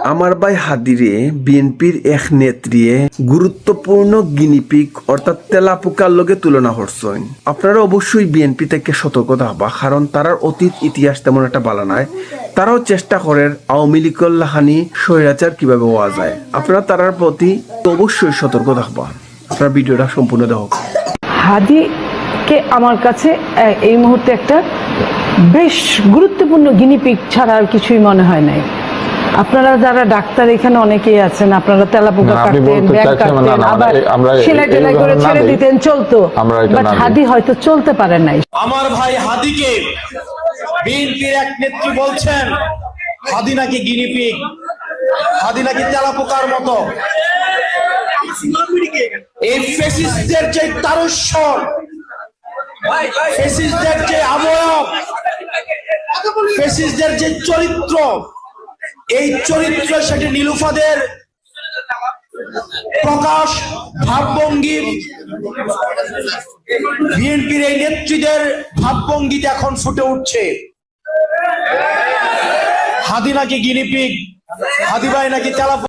আমার ভাই হাদিরে বিএনপির এক নেত্রী গুরুত্বপূর্ণ গিনিপিক অর্থাৎ তেলাপোকার লগে তুলনা করছেন। আপনারা অবশ্যই বিএনপি থেকে সতর্ক থাকবা, কারণ তারার অতীত ইতিহাস তেমন একটা ভালো নয়। তারাও চেষ্টা করেন আওয়ামী লীগের লাহানি স্বৈরাচার কিভাবে হওয়া যায়। আপনারা তারার প্রতি অবশ্যই সতর্ক থাকবা। আপনারা ভিডিওটা সম্পূর্ণ দেখো। হাদিকে আমার কাছে এই মুহূর্তে একটা বেশ গুরুত্বপূর্ণ গিনিপিক ছাড়া আর কিছুই মনে হয় নাই। আপনারা যারা ডাক্তার এখানে অনেকেই আছেন, আপনারা তেলাপোকা কাটতেন, ব্যাগ কাটতেন, আবার সেলাই টেলাই করে ছেড়ে দিতেন, চলতো। বাট হাদি হয়তো চলতে পারে নাই। আমার ভাই হাদিকে বিএনপির এক নেত্রী বলছেন হাদি নাকি গিনিপিগ, হাদি নাকি তেলাপোকার মতো। এই ফ্যাসিস্টদের যে তারস্বর, ফ্যাসিস্টদের যে অবয়ব, ফ্যাসিস্টদের যে চরিত্র, এই চরিত্র সেটি নীলুফাদের প্রকাশ, ভাবভঙ্গি, বিএনপির এই নেত্রীদের ভাবভঙ্গিতে এখন ফুটে উঠছে। হাদি নাকি গিনিপিগ, হাদি ভাই নাকি তেলাপোকা।